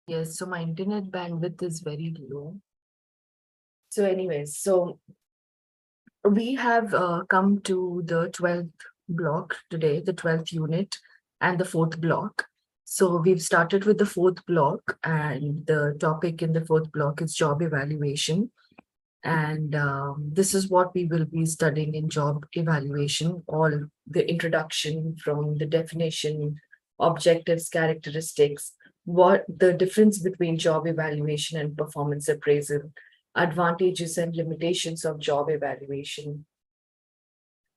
Yes, so my internet bandwidth is very low. So anyways, so we have come to the 12th block today, the 12th unit and the fourth block. So we've started with the fourth block, and the topic in the fourth block is job evaluation. And this is what we will be studying in job evaluation, all the introduction from the definition, objectives, characteristics, what the difference between job evaluation and performance appraisal, advantages and limitations of job evaluation,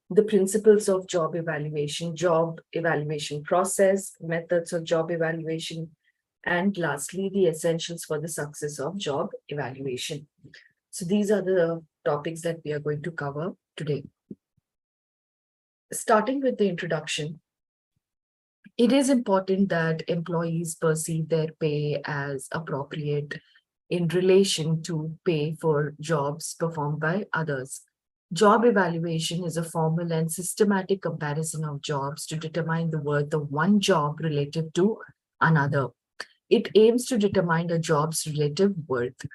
the principles of job evaluation process, methods of job evaluation, and lastly, the essentials for the success of job evaluation. So these are the topics that we are going to cover today. Starting with the introduction, it is important that employees perceive their pay as appropriate in relation to pay for jobs performed by others. Job evaluation is a formal and systematic comparison of jobs to determine the worth of one job relative to another. It aims to determine a job's relative worth.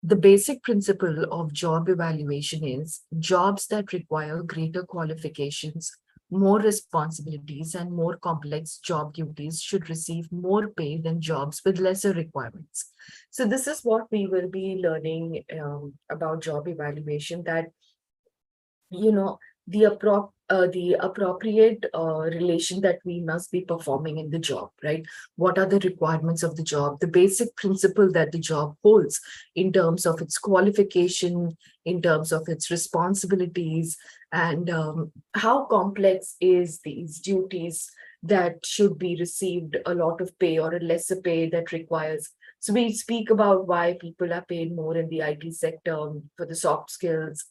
The basic principle of job evaluation is jobs that require greater qualifications, more responsibilities, and more complex job duties should receive more pay than jobs with lesser requirements. So, this is what we will be learning about job evaluation, that you know the appropriate relation that we must be performing in the job, right? What are the requirements of the job, the basic principle that the job holds in terms of its qualification, in terms of its responsibilities, and how complex is these duties that should be received a lot of pay or a lesser pay that requires. So we speak about why people are paid more in the IT sector for the soft skills,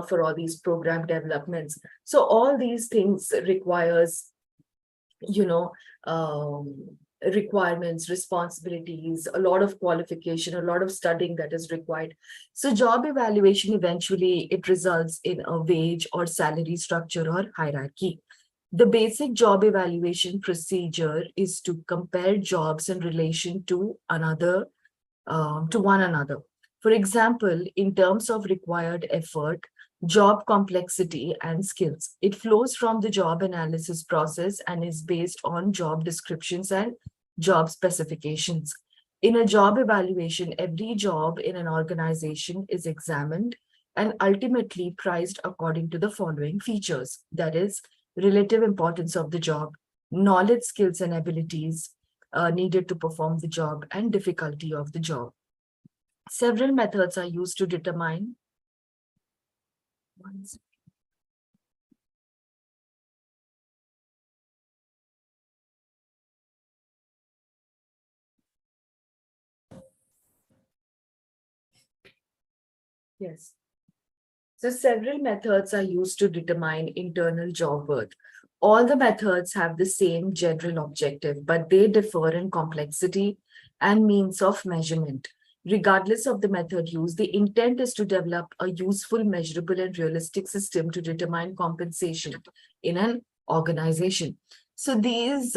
for all these program developments. So all these things requires, you know, requirements, responsibilities, a lot of qualification, a lot of studying that is required. So job evaluation, eventually it results in a wage or salary structure or hierarchy. The basic job evaluation procedure is to compare jobs in relation to one another. For example, in terms of required effort, job complexity, and skills, it flows from the job analysis process and is based on job descriptions and job specifications. In a job evaluation, every job in an organization is examined and ultimately priced according to the following features, that is, relative importance of the job, knowledge, skills, and abilities needed to perform the job, and difficulty of the job. Several methods are used to determine. Yes. So several methods are used to determine internal job worth. All the methods have the same general objective, but they differ in complexity and means of measurement. Regardless of the method used, the intent is to develop a useful, measurable, and realistic system to determine compensation in an organization. So this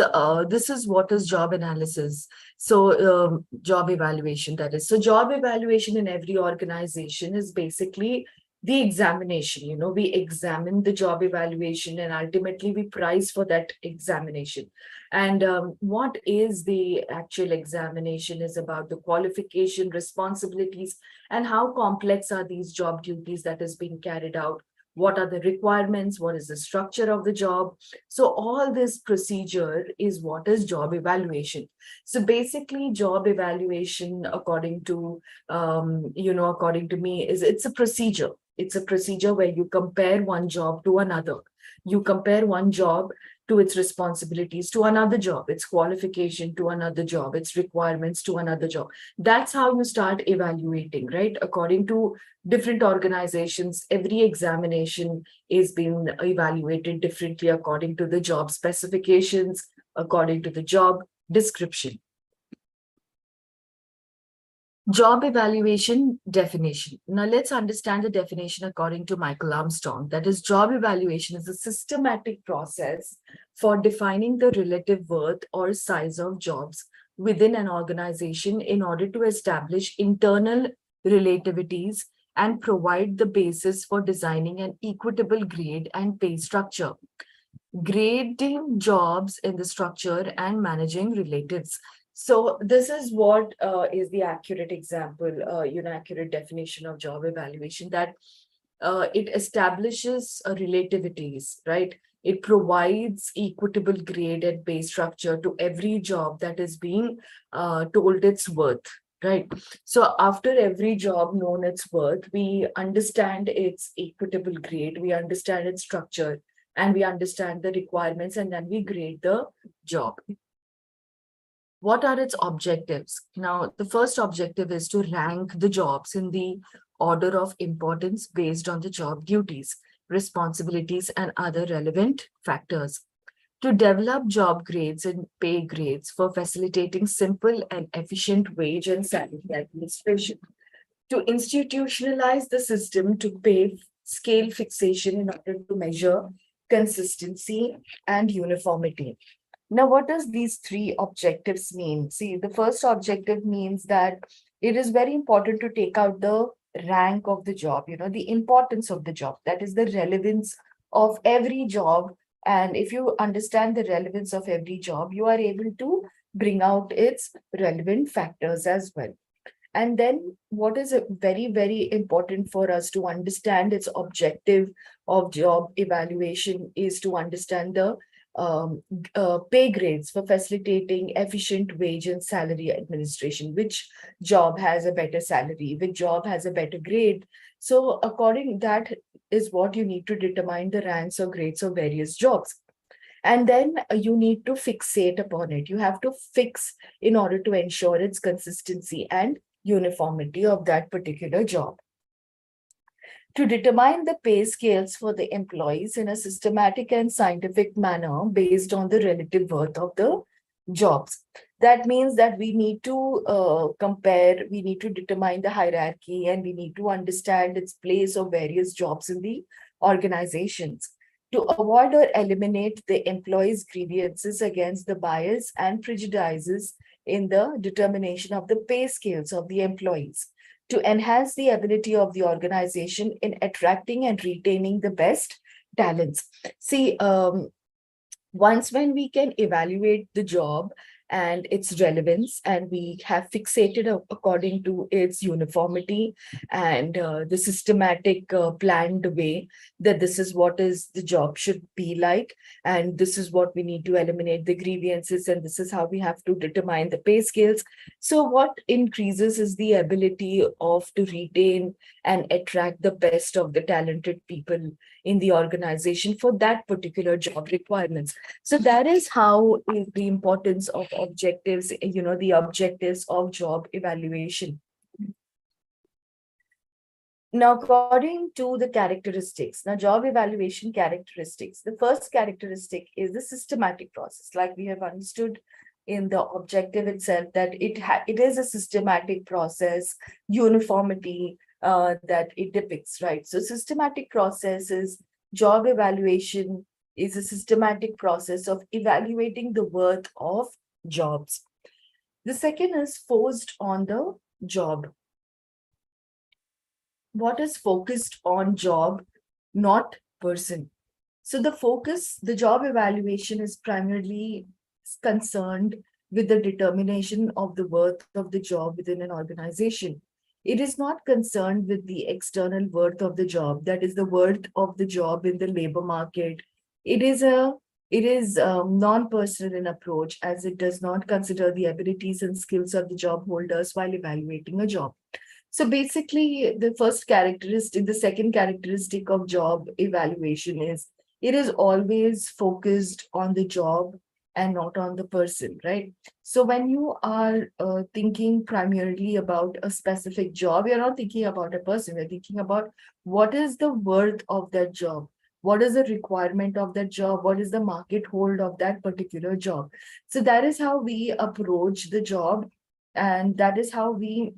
is what is job analysis. So job evaluation, that is. So job evaluation in every organization is basically the examination. We examine the job evaluation and ultimately we price for that examination. And what is the actual examination is about the qualification, responsibilities, and how complex are these job duties that is being carried out, what are the requirements, what is the structure of the job. So all this procedure is what is job evaluation. So basically job evaluation, according to me, is it's a procedure. It's a procedure where you compare one job to another. You compare one job to its responsibilities to another job, its qualification to another job, its requirements to another job. That's how you start evaluating, right? According to different organizations, every examination is being evaluated differently according to the job specifications, according to the job description. Job evaluation definition. Now let's understand the definition according to Michael Armstrong. That is, job evaluation is a systematic process for defining the relative worth or size of jobs within an organization in order to establish internal relativities and provide the basis for designing an equitable grade and pay structure, grading jobs in the structure and managing relatives. So this is what is the accurate example, accurate definition of job evaluation, that it establishes relativities, right? It provides equitable grade and pay structure to every job that is being told its worth, right? So after every job known its worth, we understand its equitable grade, we understand its structure, and we understand the requirements, and then we grade the job. What are its objectives? Now, the first objective is to rank the jobs in the order of importance based on the job duties, responsibilities, and other relevant factors. To develop job grades and pay grades for facilitating simple and efficient wage and salary administration. To institutionalize the system to pay scale fixation in order to measure consistency and uniformity. Now, what does these three objectives mean? See, the first objective means that it is very important to take out the rank of the job, the importance of the job, that is the relevance of every job. And if you understand the relevance of every job, you are able to bring out its relevant factors as well. And then what is very, very important for us to understand its objective of job evaluation is to understand the pay grades for facilitating efficient wage and salary administration. Which job has a better salary? Which job has a better grade? So according that is what you need to determine the ranks or grades of various jobs. And then you need to fixate upon it. You have to fix in order to ensure its consistency and uniformity of that particular job. To determine the pay scales for the employees in a systematic and scientific manner based on the relative worth of the jobs. That means that we need to compare, we need to determine the hierarchy, and we need to understand its place of various jobs in the organizations. To avoid or eliminate the employees' grievances against the bias and prejudices in the determination of the pay scales of the employees, to enhance the ability of the organization in attracting and retaining the best talents. See, once when we can evaluate the job and its relevance, and we have fixated according to its uniformity and the systematic planned way that this is what is the job should be like, and this is what we need to eliminate the grievances, and this is how we have to determine the pay scales. So what increases is the ability of to retain and attract the best of the talented people in the organization for that particular job requirements. So that is how the importance of objectives, the objectives of job evaluation. Now, according to the characteristics, now job evaluation characteristics, the first characteristic is the systematic process. Like we have understood in the objective itself that it is a systematic process, uniformity that it depicts, right? So systematic process is job evaluation is a systematic process of evaluating the worth of jobs. The second is forced on the job. What is focused on job, not person? So the job evaluation is primarily concerned with the determination of the worth of the job within an organization. It is not concerned with the external worth of the job, that is the worth of the job in the labor market. It is non-personal in approach, as it does not consider the abilities and skills of the job holders while evaluating a job. So basically, the second characteristic of job evaluation is it is always focused on the job and not on the person, right? So when you are thinking primarily about a specific job, you're not thinking about a person, you're thinking about what is the worth of that job, what is the requirement of that job, what is the market hold of that particular job. So that is how we approach the job, and that is how we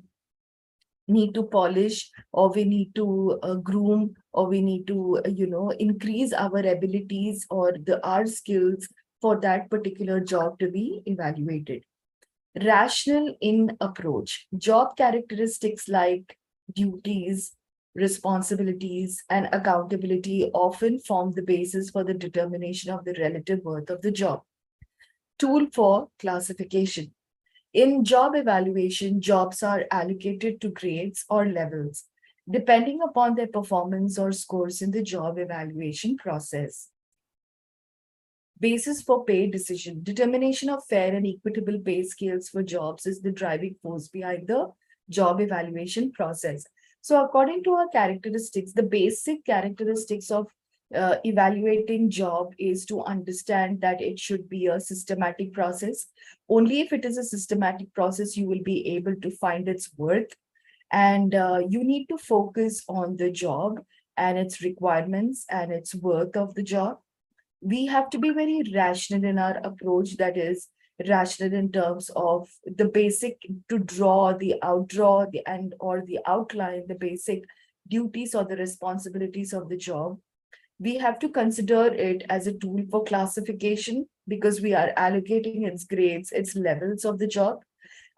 need to polish, or we need to groom, or we need to increase our abilities or our skills for that particular job to be evaluated, Rational in approach. Job characteristics like duties, responsibilities, and accountability often form the basis for the determination of the relative worth of the job. Tool for classification. In job evaluation, jobs are allocated to grades or levels, depending upon their performance or scores in the job evaluation process. Basis for pay decision. Determination of fair and equitable pay scales for jobs is the driving force behind the job evaluation process. So, according to our characteristics, the basic characteristics of evaluating job is to understand that it should be a systematic process. Only if it is a systematic process, you will be able to find its worth. And you need to focus on the job and its requirements and its worth of the job. We have to be very rational in our approach, that is rational in terms of the basic, to draw the outdraw the and or the outline the basic duties or the responsibilities of the job. We have to consider it as a tool for classification because we are allocating its grades, its levels of the job.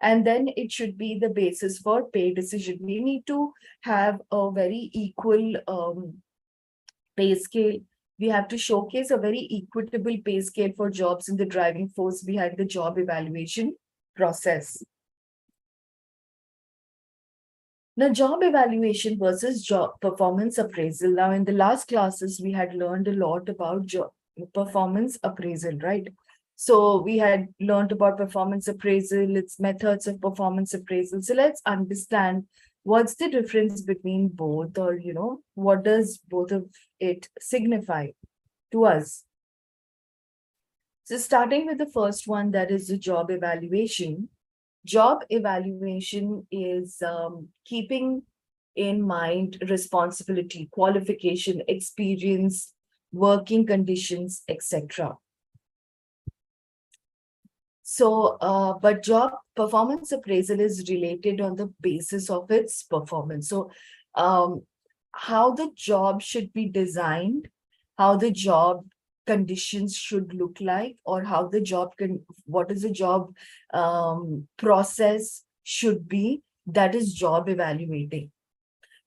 And then it should be the basis for pay decision. We need to have a very equal pay scale. We have to showcase a very equitable pay scale for jobs in the driving force behind the job evaluation process. Now, job evaluation versus job performance appraisal. Now, in the last classes, we had learned a lot about job performance appraisal, right? So we had learned about performance appraisal, its methods of performance appraisal. So let's understand what's the difference between both, or what does both of it signify to us. So starting with the first one, that is the job evaluation. Job evaluation is keeping in mind responsibility, qualification, experience, working conditions, etc. So, but job performance appraisal is related on the basis of its performance. So, how the job should be designed, how the job conditions should look like, or how the job what is the job process should be, that is job evaluating.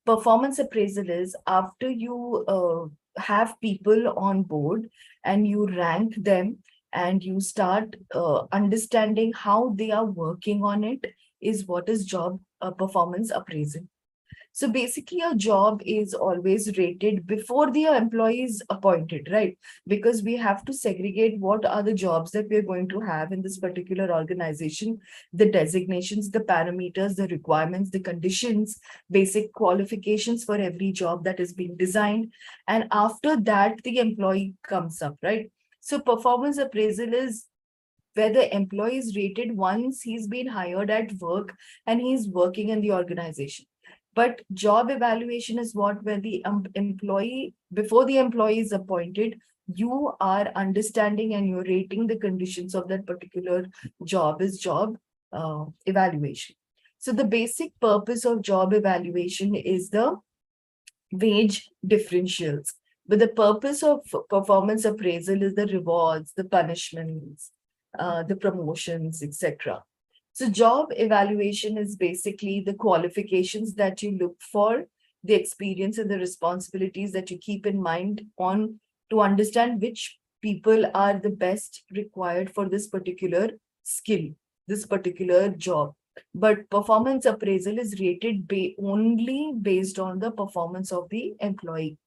Performance appraisal is after you have people on board and you rank them and you start understanding how they are working on it, is what is job performance appraisal. So basically, a job is always rated before the employee is appointed, right? Because we have to segregate what are the jobs that we're going to have in this particular organization, the designations, the parameters, the requirements, the conditions, basic qualifications for every job that is being designed. And after that, the employee comes up, right? So performance appraisal is where the employee is rated once he's been hired at work and he's working in the organization. But job evaluation is what, where the employee, before the employee is appointed, you are understanding and you're rating the conditions of that particular job, is job evaluation. So the basic purpose of job evaluation is the wage differentials. But the purpose of performance appraisal is the rewards, the punishments, the promotions, etc. So job evaluation is basically the qualifications that you look for, the experience and the responsibilities that you keep in mind on to understand which people are the best required for this particular skill, this particular job. But performance appraisal is rated only based on the performance of the employee.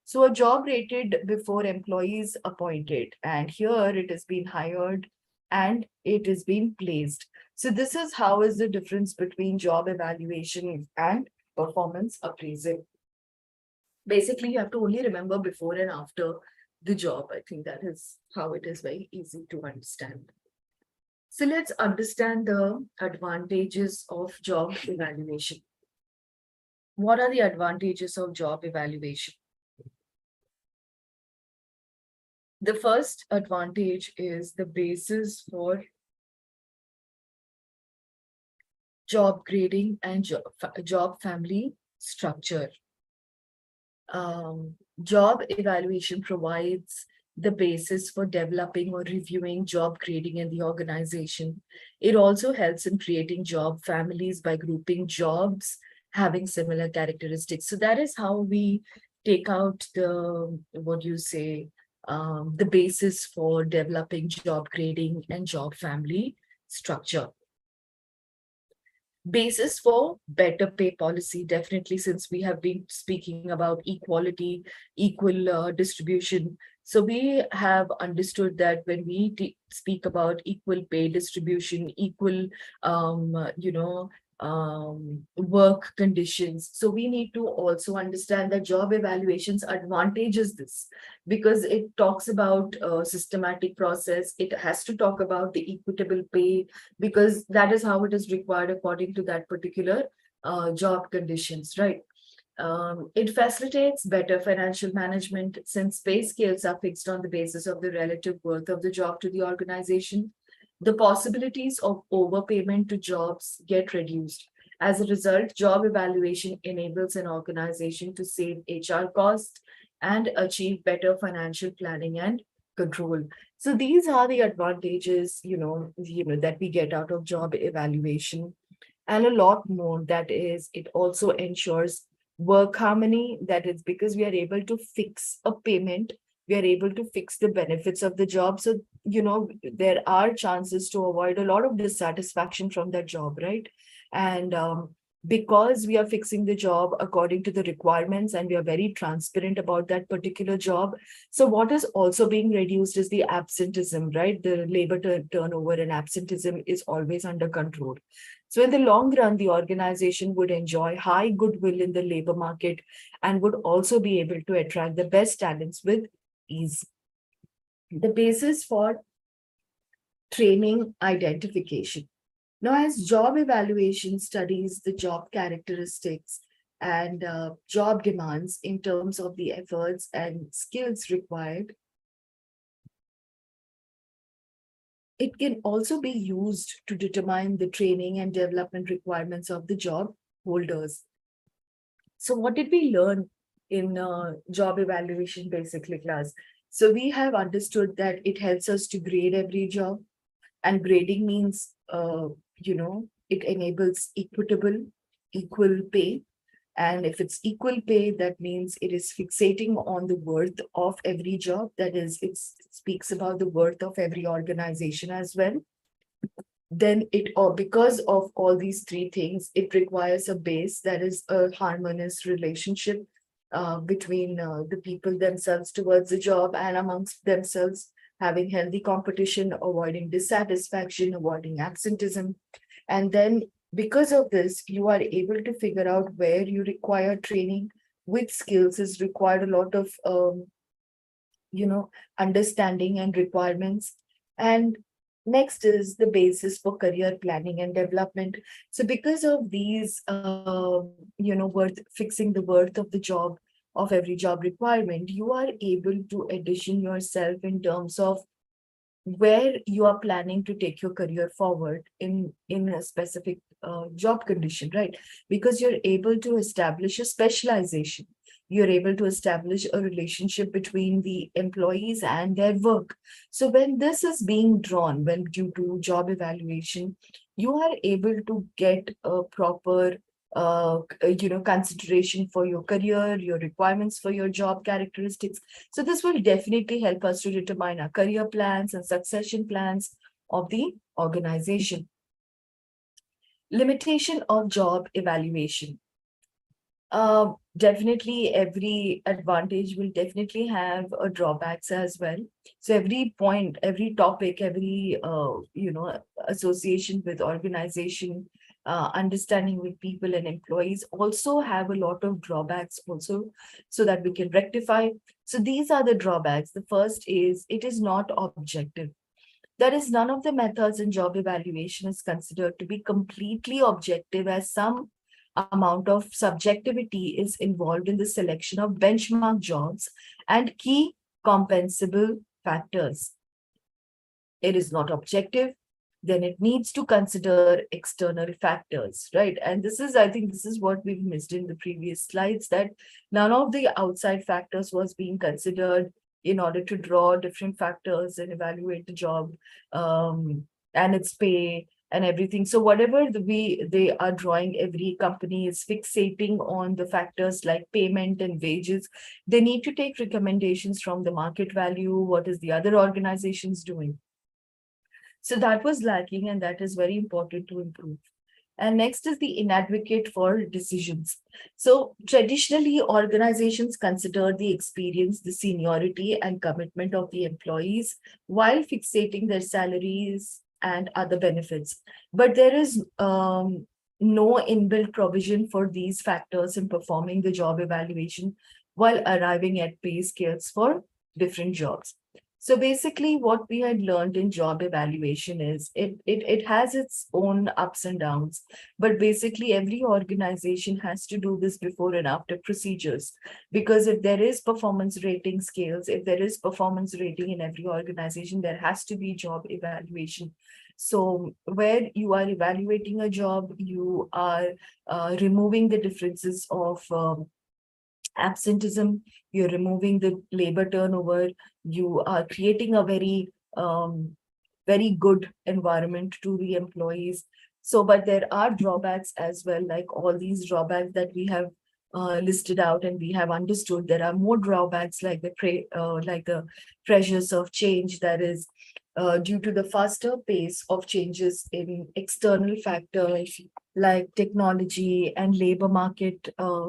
So a job rated before employee is appointed, and here it has been hired and it is being placed. So this is how is the difference between job evaluation and performance appraisal. Basically, you have to only remember before and after the job. I think that is how it is very easy to understand. So let's understand the advantages of job evaluation. What are the advantages of job evaluation? The first advantage is the basis for job grading and job family structure. Job evaluation provides the basis for developing or reviewing job grading in the organization. It also helps in creating job families by grouping jobs having similar characteristics. So that is how we take out the, what you say, the basis for developing job grading and job family structure. Basis for better pay policy, definitely, since we have been speaking about equality, equal distribution. So we have understood that when we speak about equal pay distribution, equal work conditions, so we need to also understand that job evaluations advantages this, because it talks about systematic process. It has to talk about the equitable pay, because that is how it is required according to that particular job conditions, right? It facilitates better financial management since pay scales are fixed on the basis of the relative worth of the job to the organization. The possibilities of overpayment to jobs get reduced. As a result, job evaluation enables an organization to save HR costs and achieve better financial planning and control. So these are the advantages, that we get out of job evaluation, and a lot more. That is, it also ensures work harmony. That is because we are able to fix a payment, we are able to fix the benefits of the job. So, there are chances to avoid a lot of dissatisfaction from that job, right? And because we are fixing the job according to the requirements and we are very transparent about that particular job. So what is also being reduced is the absenteeism, right? The labor turnover and absenteeism is always under control. So in the long run, the organization would enjoy high goodwill in the labor market and would also be able to attract the best talents with ease. The basis for training identification. Now, as job evaluation studies the job characteristics and job demands in terms of the efforts and skills required, it can also be used to determine the training and development requirements of the job holders. So, what did we learn in job evaluation basically class? So, we have understood that it helps us to grade every job, and grading means, it enables equal pay. And if it's equal pay, that means it is fixating on the worth of every job. That is, it speaks about the worth of every organization as well. Then it, or because of all these three things, it requires a base, that is a harmonious relationship between the people themselves towards the job and amongst themselves, having healthy competition, avoiding dissatisfaction, avoiding absenteeism. And then because of this, you are able to figure out where you require training, which skills is required, a lot of understanding and requirements. And next is the basis for career planning and development. So because of these, fixing the worth of the job, of every job requirement, you are able to addition yourself in terms of where you are planning to take your career forward in a specific job condition, right? Because you're able to establish a specialization, you're able to establish a relationship between the employees and their work. So when this is being drawn, when due to job evaluation, you are able to get a proper consideration for your career, your requirements for your job characteristics. So this will definitely help us to determine our career plans and succession plans of the organization. Limitation of job evaluation. Definitely every advantage will definitely have a drawbacks as well. So every point, every topic, every association with organization, understanding with people and employees also have a lot of drawbacks also, so that we can rectify. So these are the drawbacks. The first is it is not objective. That is, none of the methods in job evaluation is considered to be completely objective, as some amount of subjectivity is involved in the selection of benchmark jobs and key compensable factors. It is not objective, then it needs to consider external factors, right? And this is, I think, this is what we've missed in the previous slides, that none of the outside factors was being considered. in order to draw different factors and evaluate the job and its pay and everything. So whatever they are drawing, every company is fixating on the factors like payment and wages. They need to take recommendations from the market value. What is the other organizations doing? So that was lacking, and that is very important to improve. And next is the inadvocate for decisions. So traditionally, organizations consider the experience, the seniority, and commitment of the employees while fixating their salaries and other benefits. But there is no inbuilt provision for these factors in performing the job evaluation while arriving at pay scales for different jobs. So basically, what we had learned in job evaluation is it has its own ups and downs, but basically every organization has to do this before and after procedures. Because if there is performance rating scales, if there is performance rating in every organization, there has to be job evaluation. So where you are evaluating a job, you are removing the differences of absenteeism, you're removing the labor turnover, you are creating a very good environment to the employees. So, but there are drawbacks as well, like all these drawbacks that we have listed out and we have understood. There are more drawbacks like the pressures of change, that is due to the faster pace of changes in external factors like technology and labor market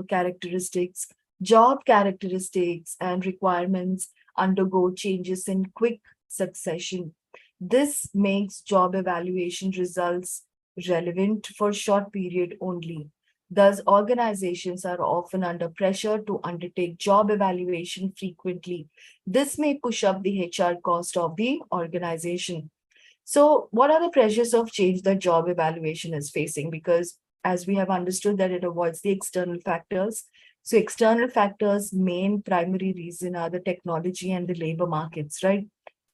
characteristics. Job characteristics and requirements undergo changes in quick succession. This makes job evaluation results relevant for short period only. Thus, organizations are often under pressure to undertake job evaluation frequently. This may push up the HR cost of the organization. So, what are the pressures of change that job evaluation is facing? Because as we have understood that it avoids the external factors. So, external factors, main primary reason are the technology and the labor markets, right?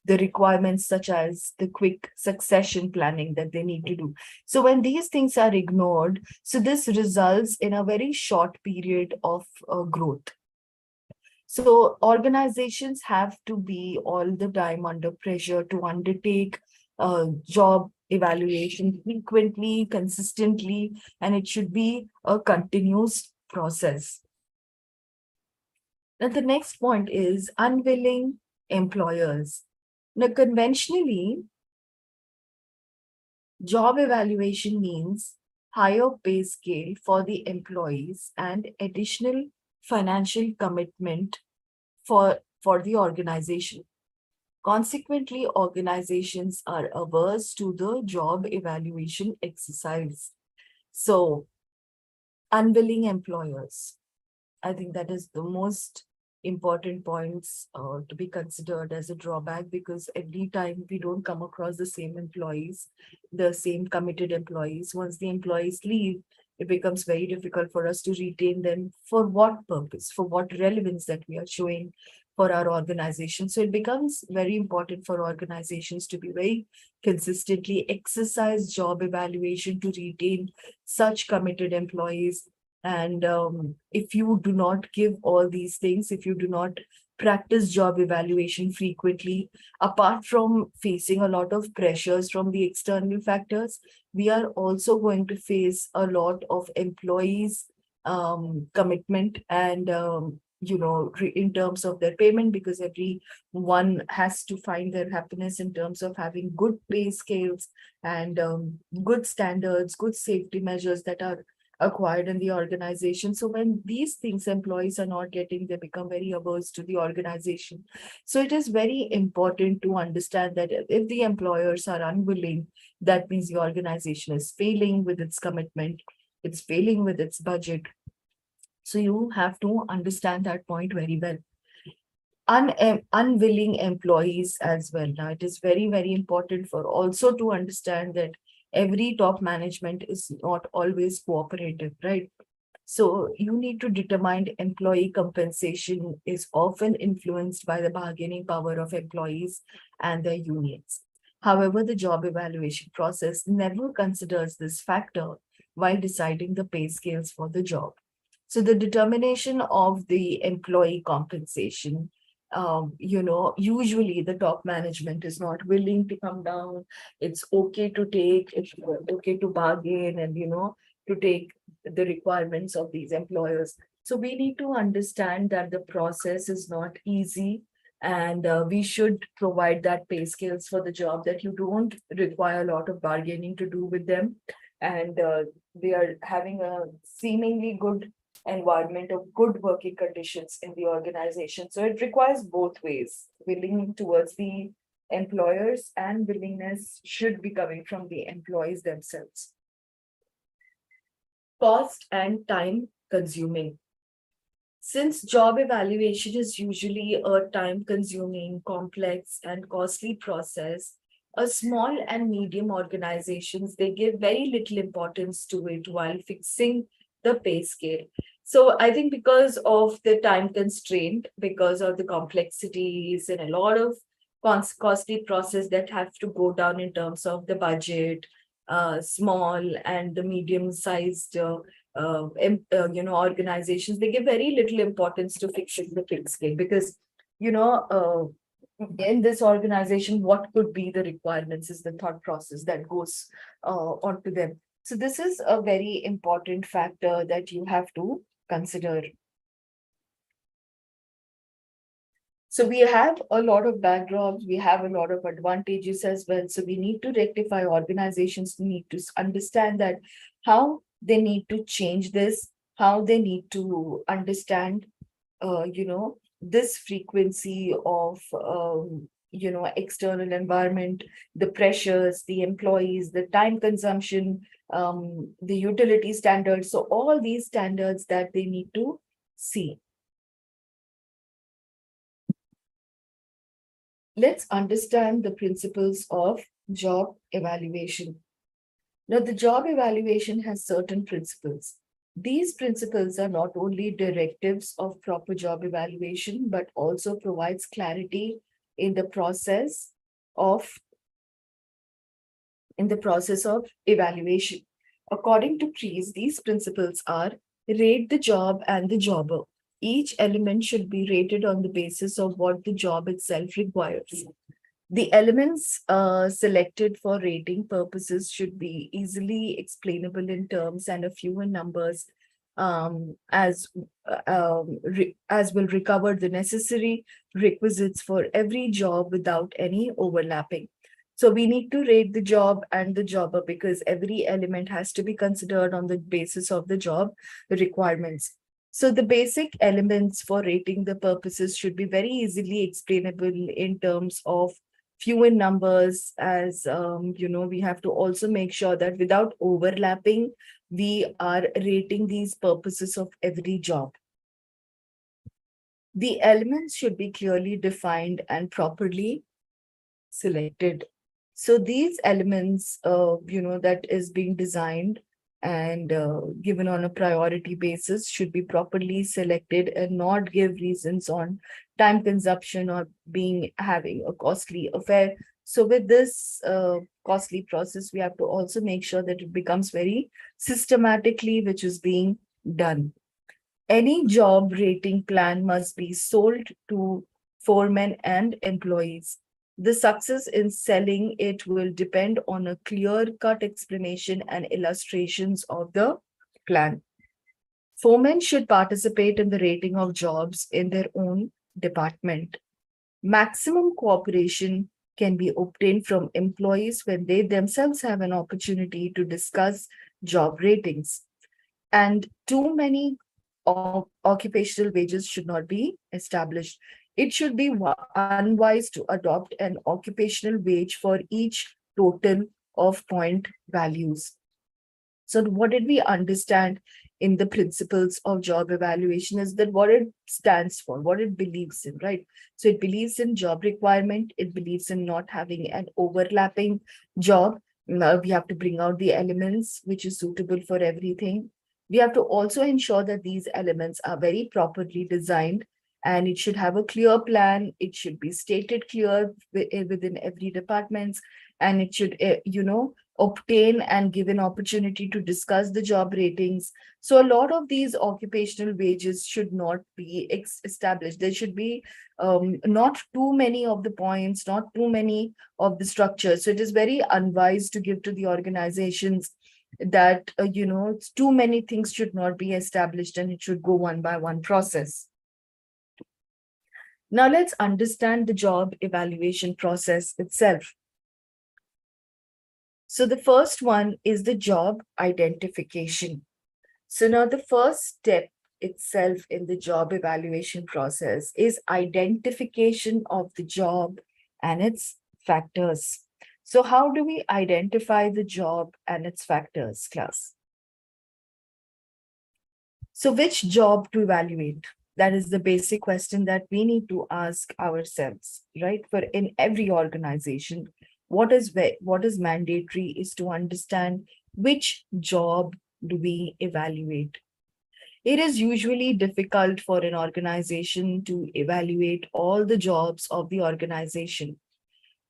The requirements such as the quick succession planning that they need to do. So when these things are ignored, so this results in a very short period of growth. So organizations have to be all the time under pressure to undertake job evaluation frequently, consistently, and it should be a continuous process. Now, the next point is unwilling employers. Now, conventionally, job evaluation means higher pay scale for the employees and additional financial commitment for the organization. Consequently, organizations are averse to the job evaluation exercise. So, unwilling employers, I think that is the most important points to be considered as a drawback, because every time we don't come across the same employees, the same committed employees, once the employees leave, it becomes very difficult for us to retain them. For what purpose? For what relevance that we are showing for our organization? So it becomes very important for organizations to be very consistently exercise job evaluation to retain such committed employees. And if you do not give all these things, if you do not practice job evaluation frequently, apart from facing a lot of pressures from the external factors, we are also going to face a lot of employees' commitment and in terms of their payment, because everyone has to find their happiness in terms of having good pay scales and good standards, good safety measures that are acquired in the organization. So when these things employees are not getting, they become very averse to the organization. So it is very important to understand that if the employers are unwilling, that means the organization is failing with its commitment, it's failing with its budget. So you have to understand that point very well. Unwilling employees as well. Now, it is very, very important for also to understand that every top management is not always cooperative, right? So you need to determine employee compensation is often influenced by the bargaining power of employees and their unions. However, the job evaluation process never considers this factor while deciding the pay scales for the job. So the determination of the employee compensation usually the top management is not willing to come down. It's okay to take, it's okay to bargain and, to take the requirements of these employers. So we need to understand that the process is not easy, and we should provide that pay scales for the job that you don't require a lot of bargaining to do with them. And they are having a seemingly good environment of good working conditions in the organization. So it requires both ways, willing towards the employers and willingness should be coming from the employees themselves. Cost and time consuming. Since job evaluation is usually a time consuming, complex, and costly process, a small and medium organizations, they give very little importance to it while fixing the pay scale. So I think because of the time constraint, because of the complexities and a lot of costly process that have to go down in terms of the budget, small and the medium sized organizations, they give very little importance to fixing the pay scale because, you know, in this organization, what could be the requirements is the thought process that goes onto them. So this is a very important factor that you have to consider. So we have a lot of backdrops, we have a lot of advantages as well. So we need to rectify, organizations need to understand that how they need to change this, how they need to understand, this frequency of, external environment, the pressures, the employees, the time consumption, the utility standards. So all these standards that they need to see. Let's understand the principles of job evaluation. Now, the job evaluation has certain principles. These principles are not only directives of proper job evaluation, but also provides clarity in the process of evaluation. According to Trees, these principles are: rate the job and the jobber. Each element should be rated on the basis of what the job itself requires. The elements selected for rating purposes should be easily explainable in terms and a few in numbers, as will recover the necessary requisites for every job without any overlapping. So we need to rate the job and the jobber because every element has to be considered on the basis of the job requirements. So the basic elements for rating the purposes should be very easily explainable in terms of few in numbers, as we have to also make sure that without overlapping, we are rating these purposes of every job. The elements should be clearly defined and properly selected. So these elements, that is being designed and given on a priority basis should be properly selected and not give reasons on time consumption or having a costly affair. So with this costly process, we have to also make sure that it becomes very systematically, which is being done. Any job rating plan must be sold to foremen and employees. The success in selling it will depend on a clear-cut explanation and illustrations of the plan. Foremen should participate in the rating of jobs in their own department. Maximum cooperation can be obtained from employees when they themselves have an opportunity to discuss job ratings. And too many occupational wages should not be established. It should be unwise to adopt an occupational wage for each total of point values. So what did we understand in the principles of job evaluation is that what it stands for, what it believes in, right? So it believes in job requirement, it believes in not having an overlapping job. Now we have to bring out the elements which is suitable for everything. We have to also ensure that these elements are very properly designed, and it should have a clear plan. It should be stated clear within every department, and it should, obtain and give an opportunity to discuss the job ratings. So a lot of these occupational wages should not be established. There should be not too many of the points, not too many of the structures. So it is very unwise to give to the organizations that, too many things should not be established and it should go one by one process. Now let's understand the job evaluation process itself. So the first one is the job identification. So now the first step itself in the job evaluation process is identification of the job and its factors. So how do we identify the job and its factors, class? So which job to evaluate? That is the basic question that we need to ask ourselves, right? For in every organization, what is mandatory is to understand which job do we evaluate. It is usually difficult for an organization to evaluate all the jobs of the organization.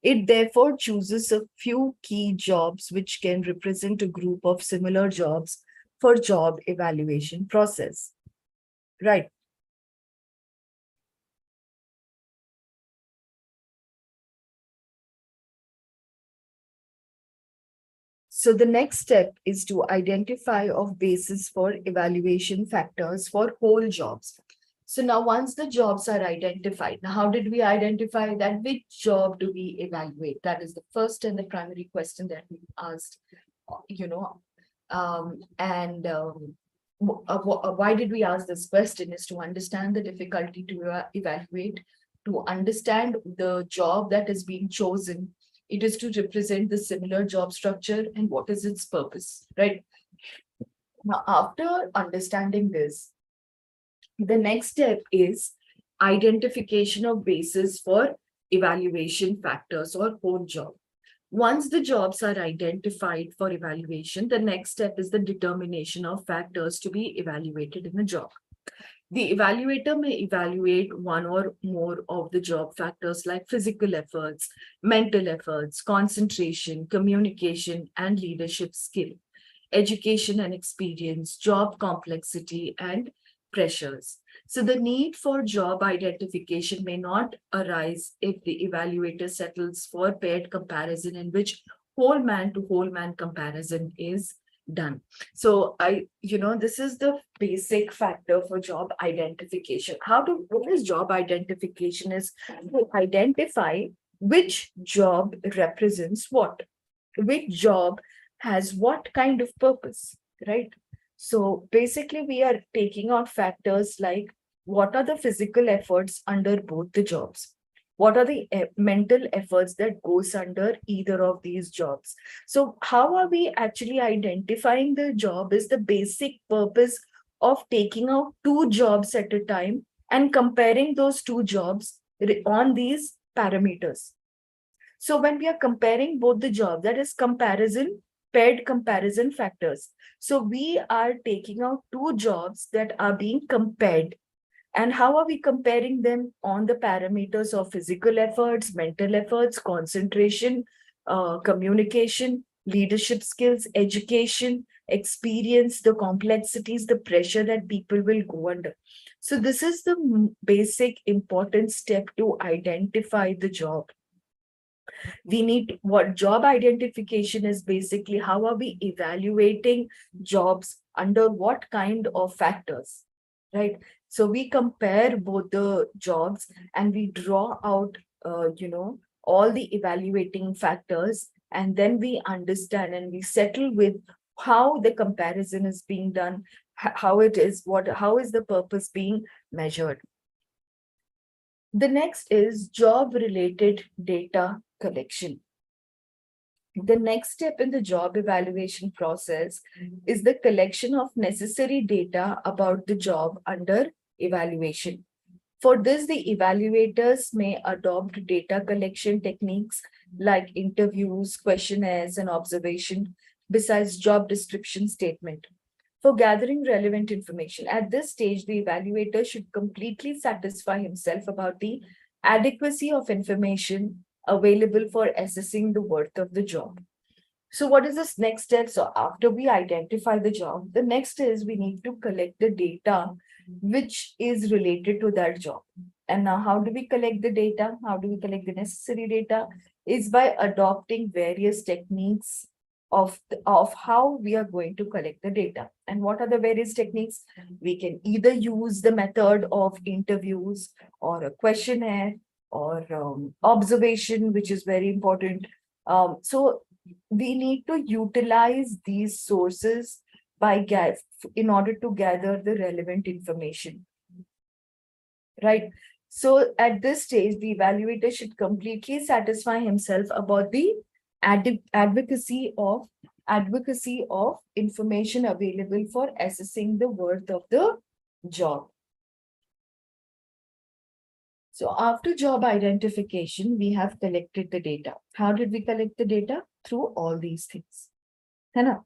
It therefore chooses a few key jobs which can represent a group of similar jobs for job evaluation process. Right. So the next step is to identify of basis for evaluation factors for whole jobs. So now once the jobs are identified, now how did we identify that? Which job do we evaluate? That is the first and the primary question that we asked, why did we ask this question is to understand the difficulty to evaluate, to understand the job that is being chosen. It is to represent the similar job structure and what is its purpose, right? Now, after understanding this, the next step is identification of basis for evaluation factors or whole job. Once the jobs are identified for evaluation, the next step is the determination of factors to be evaluated in the job. The evaluator may evaluate one or more of the job factors like physical efforts, mental efforts, concentration, communication, and leadership skill, education and experience, job complexity, and pressures. So the need for job identification may not arise if the evaluator settles for paired comparison in which whole man to whole man comparison is done. So this is the basic factor for job identification. What is job identification is to identify which job represents what, which job has what kind of purpose, right? So basically we are taking out factors like what are the physical efforts under both the jobs, what are the mental efforts that goes under either of these jobs. So how are we actually identifying the job is the basic purpose of taking out two jobs at a time and comparing those two jobs on these parameters. So when we are comparing both the jobs, that is comparison, paired comparison factors. So we are taking out two jobs that are being compared. And how are we comparing them on the parameters of physical efforts, mental efforts, concentration, communication, leadership skills, education, experience, the complexities, the pressure that people will go under. So this is the basic important step to identify the job. We need what job identification is basically how are we evaluating jobs under what kind of factors, right? So we compare both the jobs and we draw out, all the evaluating factors, and then we understand and we settle with how the comparison is being done, how is the purpose being measured. The next is job-related data collection. The next step in the job evaluation process is the collection of necessary data about the job under evaluation. For this, the evaluators may adopt data collection techniques like interviews, questionnaires, and observation, besides job description statement. For gathering relevant information, at this stage, the evaluator should completely satisfy himself about the adequacy of information available for assessing the worth of the job. So what is this next step? So after we identify the job, the next is we need to collect the data which is related to that job. And now how do we collect the data? How do we collect the necessary data? Is by adopting various techniques of how we are going to collect the data. And what are the various techniques? We can either use the method of interviews or a questionnaire or observation, which is very important. So we need to utilize these sources in order to gather the relevant information, right? So at this stage, the evaluator should completely satisfy himself about the advocacy of information available for assessing the worth of the job. So after job identification, we have collected the data. How did we collect the data? Through all these things. है ना?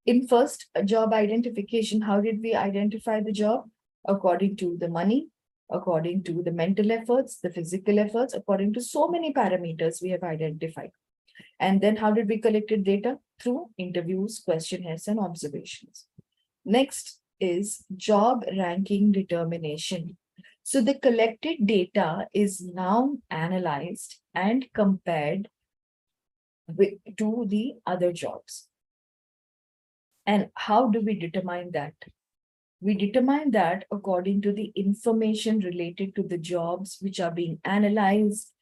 In first job identification, how did we identify the job? According to the money, according to the mental efforts, the physical efforts, according to so many parameters we have identified. And then how did we collect data? Through interviews, questionnaires, and observations. Next is job ranking determination. So the collected data is now analyzed and compared to the other jobs. And how do we determine that? We determine that according to the information related to the jobs which are being analyzed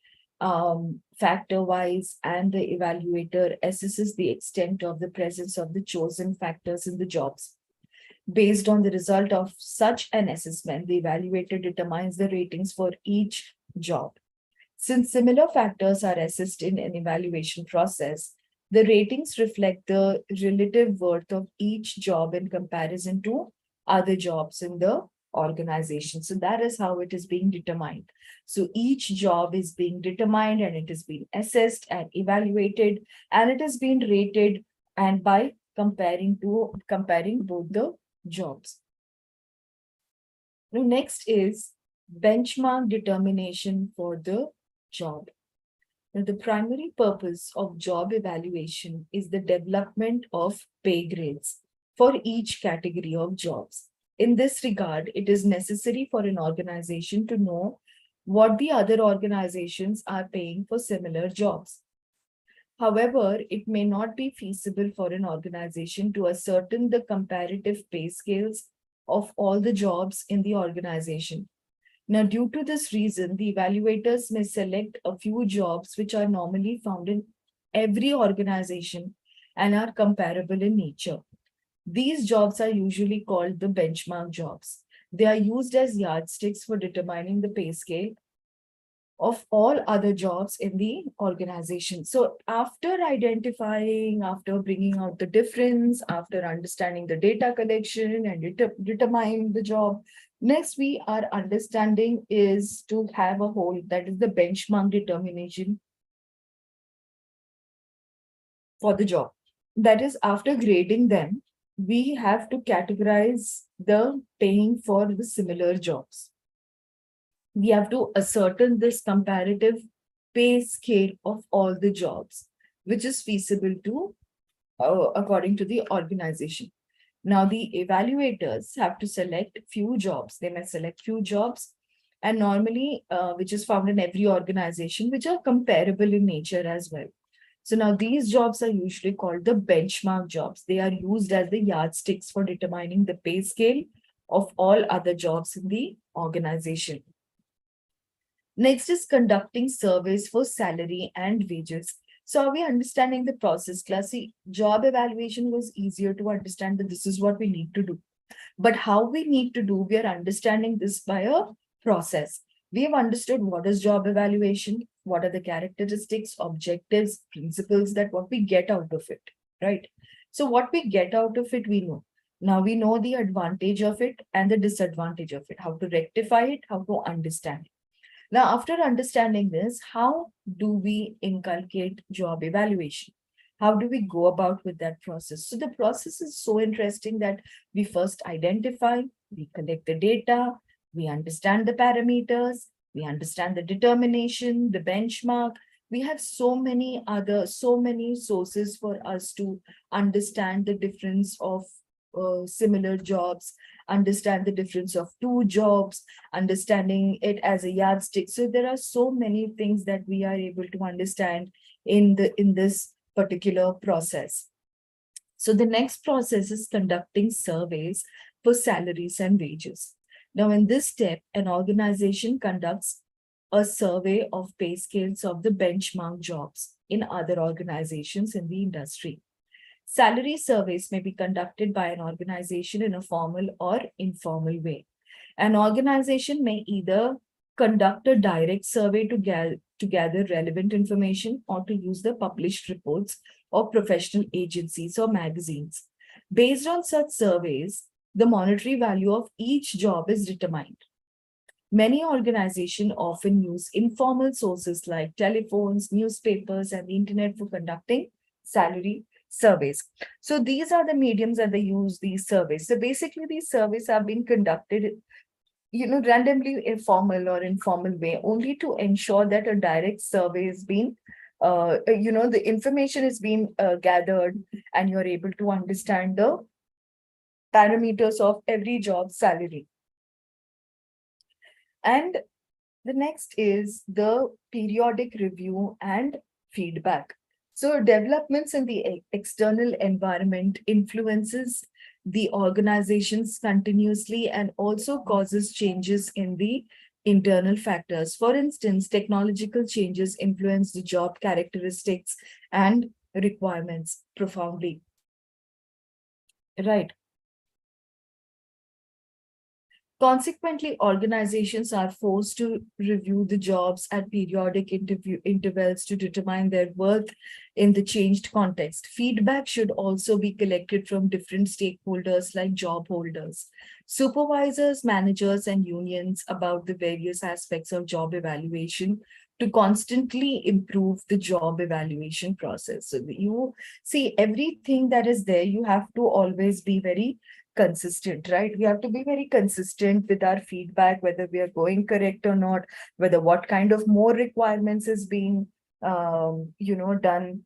factor-wise, and the evaluator assesses the extent of the presence of the chosen factors in the jobs. Based on the result of such an assessment, the evaluator determines the ratings for each job. Since similar factors are assessed in an evaluation process, the ratings reflect the relative worth of each job in comparison to other jobs in the organization. So that is how it is being determined. So each job is being determined and it is being assessed and evaluated, and it is being rated, and by comparing both the jobs. Now, next is benchmark determination for the job. Now, the primary purpose of job evaluation is the development of pay grades for each category of jobs. In this regard, it is necessary for an organization to know what the other organizations are paying for similar jobs. However, it may not be feasible for an organization to ascertain the comparative pay scales of all the jobs in the organization. Now, due to this reason, the evaluators may select a few jobs which are normally found in every organization and are comparable in nature. These jobs are usually called the benchmark jobs. They are used as yardsticks for determining the pay scale of all other jobs in the organization. So after identifying, after bringing out the difference, after understanding the data collection and determining the job, next we are understanding is to have a whole, that is the benchmark determination for the job. That is, after grading them, we have to categorize the paying for the similar jobs. We have to ascertain this comparative pay scale of all the jobs, which is feasible to according to the organization. Now, the evaluators have to select few jobs. They may select few jobs, and normally, which is found in every organization, which are comparable in nature as well. So now these jobs are usually called the benchmark jobs. They are used as the yardsticks for determining the pay scale of all other jobs in the organization. Next is conducting surveys for salary and wages. So are we understanding the process? Classy job evaluation was easier to understand that this is what we need to do. But how we need to do, we are understanding this by a process. We have understood what is job evaluation, what are the characteristics, objectives, principles, that what we get out of it, right? So what we get out of it, we know. Now we know the advantage of it and the disadvantage of it, how to rectify it, how to understand it. Now, after understanding this, how do we inculcate job evaluation? How do we go about with that process? So the process is so interesting that we first identify, we collect the data, we understand the parameters, we understand the determination, the benchmark, We have so many sources for us to understand the difference of similar jobs, understand the difference of two jobs, understanding it as a yardstick. So there are so many things that we are able to understand in this particular process. So the next process is conducting surveys for salaries and wages. Now, in this step, an organization conducts a survey of pay scales of the benchmark jobs in other organizations in the industry. Salary surveys may be conducted by an organization in a formal or informal way. An organization may either conduct a direct survey to gather relevant information or to use the published reports of professional agencies or magazines. Based on such surveys, the monetary value of each job is determined. Many organizations often use informal sources like telephones, newspapers, and the internet for conducting salary surveys. So these are the mediums that they use these surveys. So basically, these surveys have been conducted, randomly informal or informal way, only to ensure that a direct survey is being, the information is being gathered, and you're able to understand the parameters of every job salary. And the next is the periodic review and feedback. So developments in the external environment influences the organizations continuously and also causes changes in the internal factors. For instance, technological changes influence the job characteristics and requirements profoundly. Right. Consequently, organizations are forced to review the jobs at periodic intervals to determine their worth in the changed context. Feedback should also be collected from different stakeholders like job holders, supervisors, managers, and unions about the various aspects of job evaluation to constantly improve the job evaluation process. So you see everything that is there, you have to always be very consistent, right? We have to be very consistent with our feedback, whether we are going correct or not, whether what kind of more requirements is being, done.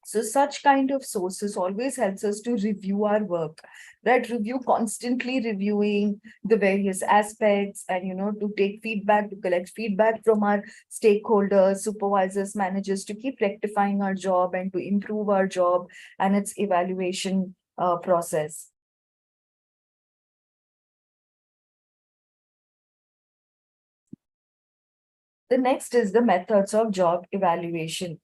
So such kind of sources always helps us to review our work, right? Review, constantly reviewing the various aspects, and, to take feedback, to collect feedback from our stakeholders, supervisors, managers, to keep rectifying our job and to improve our job and its evaluation process. The next is the methods of job evaluation.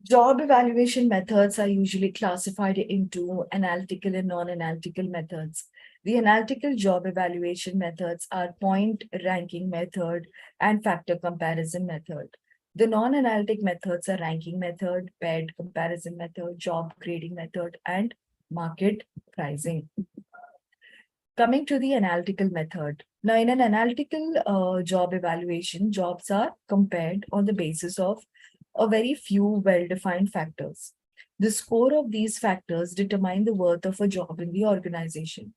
Job evaluation methods are usually classified into analytical and non-analytical methods. The analytical job evaluation methods are point ranking method and factor comparison method. The non-analytic methods are ranking method, paired comparison method, job grading method, and market pricing. Coming to the analytical method. Now, in an analytical job evaluation, jobs are compared on the basis of a very few well-defined factors. The score of these factors determine the worth of a job in the organization.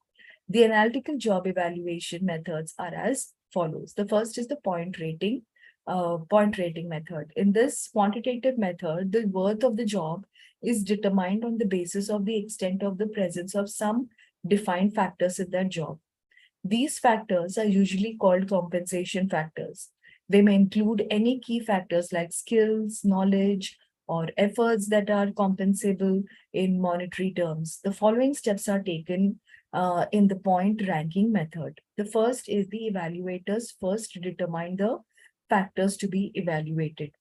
The analytical job evaluation methods are as follows. The first is the point rating method. In this quantitative method, the worth of the job is determined on the basis of the extent of the presence of some defined factors in that job. These factors are usually called compensation factors. They may include any key factors like skills, knowledge, or efforts that are compensable in monetary terms. The following steps are taken in the point ranking method. The first is the evaluators first determine the factors to be evaluated.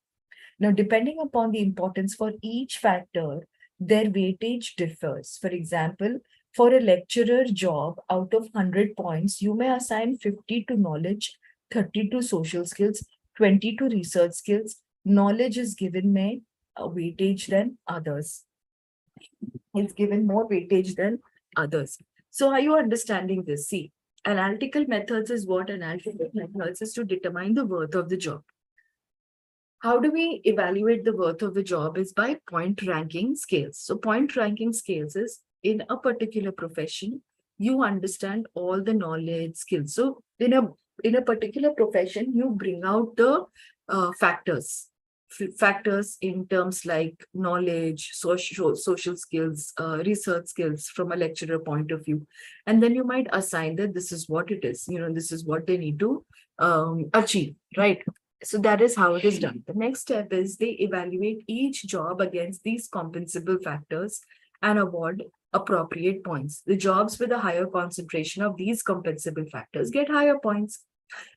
Now, depending upon the importance for each factor, their weightage differs. For example, for a lecturer job, out of 100 points, you may assign 50 to knowledge, 30 to social skills, 20 to research skills. Knowledge is given more weightage than others. It's given more weightage than others. So are you understanding this? See, analytical methods is what analytical methods is to determine the worth of the job. How do we evaluate the worth of the job is by point ranking scales. So point ranking scales is in a particular profession, you understand all the knowledge, skills. So in a particular profession, you bring out the factors. Factors in terms like knowledge, social skills, research skills from a lecturer point of view. And then you might assign that this is what it is, this is what they need to achieve, right? So that is how it is done. The next step is they evaluate each job against these compensable factors and award appropriate points. The jobs with a higher concentration of these compensable factors get higher points.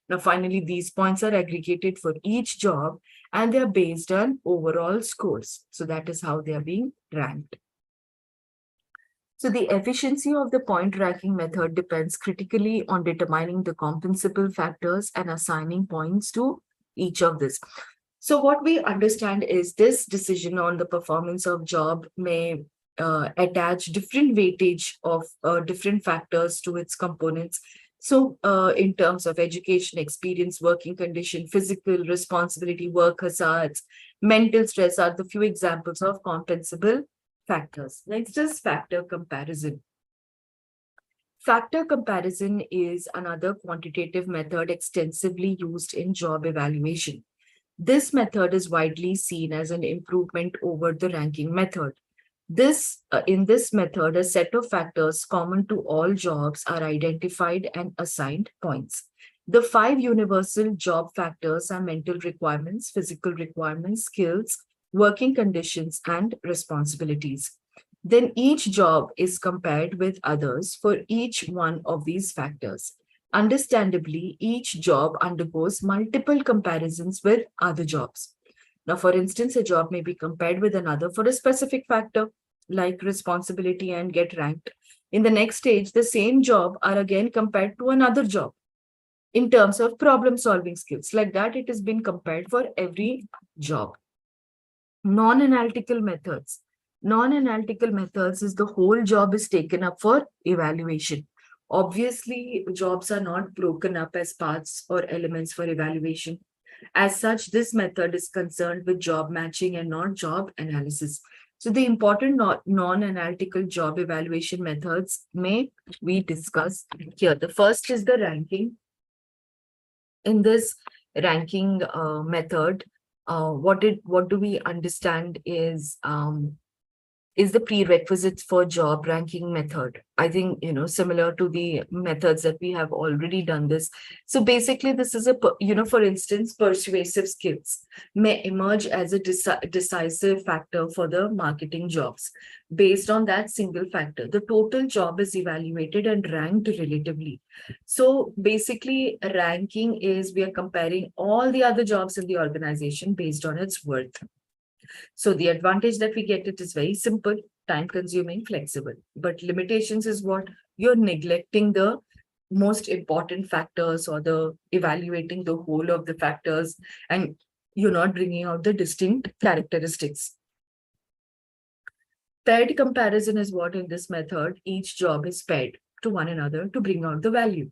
Now, finally, these points are aggregated for each job and they are based on overall scores. So that is how they are being ranked. So the efficiency of the point ranking method depends critically on determining the compensable factors and assigning points to each of this. So what we understand is this decision on the performance of job may attach different weightage of different factors to its components. So in terms of education, experience, working condition, physical responsibility, work hazards, mental stress are the few examples of compensable factors. Next is factor comparison. Factor comparison is another quantitative method extensively used in job evaluation. This method is widely seen as an improvement over the ranking method. In this method, a set of factors common to all jobs are identified and assigned points. The 5 universal job factors are mental requirements, physical requirements, skills, working conditions, and responsibilities. Then each job is compared with others for each one of these factors. Understandably, each job undergoes multiple comparisons with other jobs. Now, for instance, a job may be compared with another for a specific factor like responsibility and get ranked. In the next stage, the same job are again compared to another job in terms of problem solving skills. Like that, it has been compared for every job. Non-analytical methods. Non-analytical methods is the whole job is taken up for evaluation. Obviously, jobs are not broken up as parts or elements for evaluation. As such, this method is concerned with job matching and not job analysis. So the important non-analytical job evaluation methods may we discuss here. The first is the ranking. In this ranking method, what do we understand is the prerequisites for job ranking method. I think, similar to the methods that we have already done this. So basically, this is for instance, persuasive skills may emerge as a decisive factor for the marketing jobs. Based on that single factor, the total job is evaluated and ranked relatively. So basically, ranking is we are comparing all the other jobs in the organization based on its worth. So the advantage that we get, it is very simple, time consuming, flexible. But limitations is what you're neglecting the most important factors or the evaluating the whole of the factors, and you're not bringing out the distinct characteristics. Paired comparison is what in this method, each job is paired to one another to bring out the value.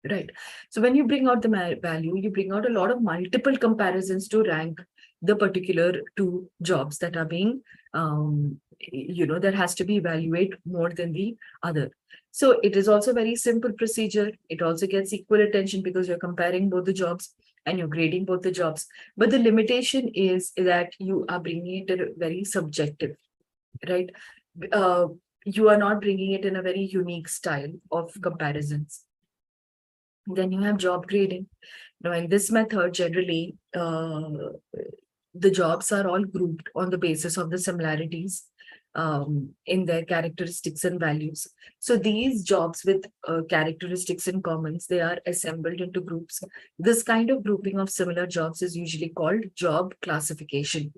Right. So when you bring out the value, you bring out a lot of multiple comparisons to rank the particular 2 jobs that are being, that has to be evaluated more than the other. So it is also very simple procedure. It also gets equal attention because you're comparing both the jobs and you're grading both the jobs. But the limitation is that you are bringing it a very subjective, right? You are not bringing it in a very unique style of comparisons. Then you have job grading. Now, in this method, generally, the jobs are all grouped on the basis of the similarities in their characteristics and values. So these jobs with characteristics in commons, they are assembled into groups. This kind of grouping of similar jobs is usually called job classification.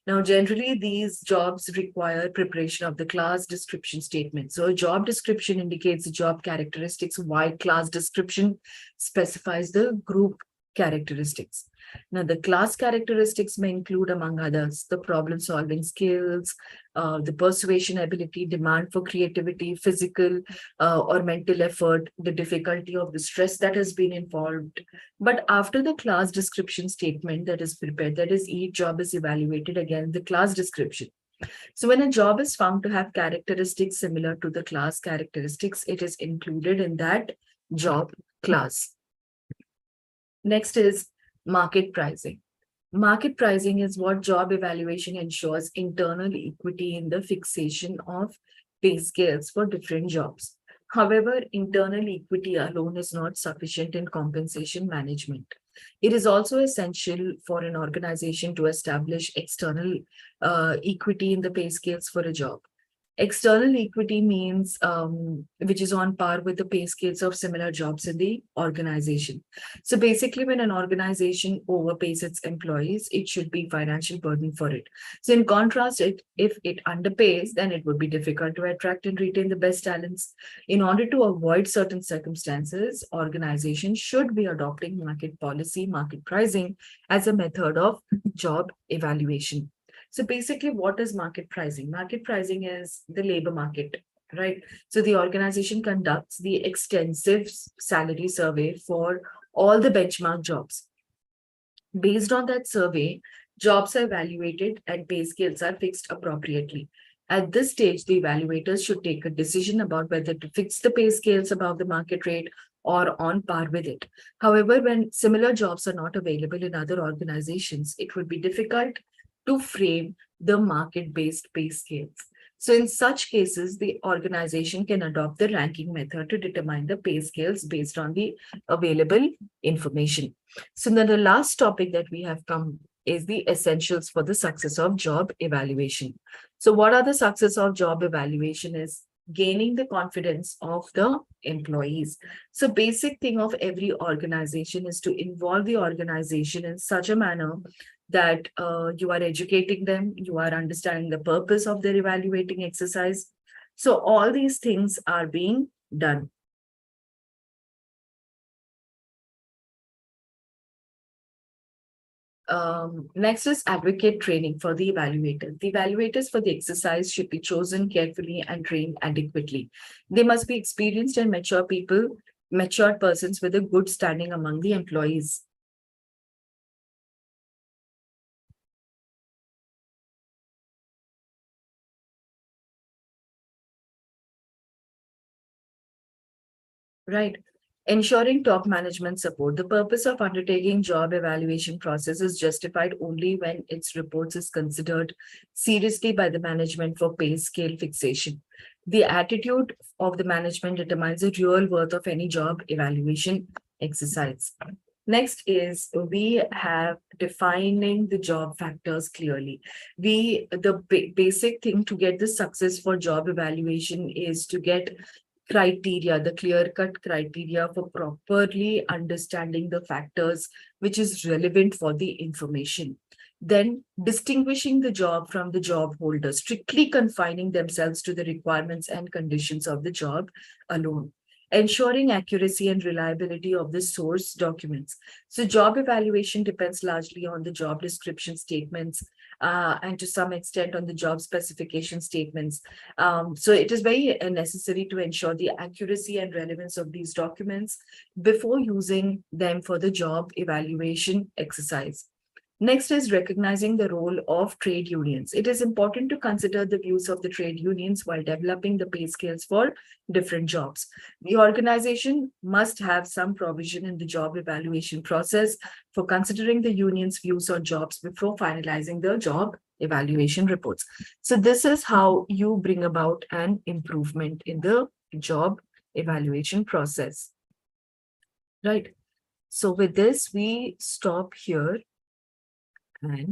Now, generally, these jobs require preparation of the class description statement. So a job description indicates the job characteristics, while class description specifies the group characteristics. Now, the class characteristics may include, among others, the problem solving skills, the persuasion ability, demand for creativity, physical or mental effort, the difficulty of the stress that has been involved. But after the class description statement that is prepared, that is, each job is evaluated against the class description. So when a job is found to have characteristics similar to the class characteristics, it is included in that job class. Next is market pricing. Market pricing is what job evaluation ensures internal equity in the fixation of pay scales for different jobs. However, internal equity alone is not sufficient in compensation management. It is also essential for an organization to establish external equity in the pay scales for a job. External equity means which is on par with the pay scales of similar jobs in the organization. So basically, when an organization overpays its employees, it should be financial burden for it. So in contrast, if it underpays, then it would be difficult to attract and retain the best talents. In order to avoid certain circumstances, organizations should be adopting market policy, market pricing as a method of job evaluation. So basically, what is market pricing? Market pricing is the labor market, right? So the organization conducts the extensive salary survey for all the benchmark jobs. Based on that survey, jobs are evaluated and pay scales are fixed appropriately. At this stage, the evaluators should take a decision about whether to fix the pay scales above the market rate or on par with it. However, when similar jobs are not available in other organizations, it would be difficult to frame the market-based pay scales. So in such cases, the organization can adopt the ranking method to determine the pay scales based on the available information. So then the last topic that we have come is the essentials for the success of job evaluation. So what are the success of job evaluation is gaining the confidence of the employees. So basic thing of every organization is to involve the organization in such a manner that you are educating them, you are understanding the purpose of their evaluating exercise. So all these things are being done. Next is advocate training for the evaluators. The evaluators for the exercise should be chosen carefully and trained adequately. They must be experienced and mature people, mature persons with a good standing among the employees. Right. Ensuring top management support. The purpose of undertaking job evaluation process is justified only when its reports is considered seriously by the management for pay scale fixation. The attitude of the management determines the real worth of any job evaluation exercise. Next is we have defining the job factors clearly. The basic thing to get the success for job evaluation is to get criteria, the clear-cut criteria for properly understanding the factors which is relevant for the information. Then distinguishing the job from the job holder, strictly confining themselves to the requirements and conditions of the job alone. Ensuring accuracy and reliability of the source documents. So job evaluation depends largely on the job description statements and to some extent on the job specification statements. So it is very necessary to ensure the accuracy and relevance of these documents before using them for the job evaluation exercise. Next is recognizing the role of trade unions. It is important to consider the views of the trade unions while developing the pay scales for different jobs. The organization must have some provision in the job evaluation process for considering the union's views on jobs before finalizing the job evaluation reports. So this is how you bring about an improvement in the job evaluation process. Right. So with this, we stop here and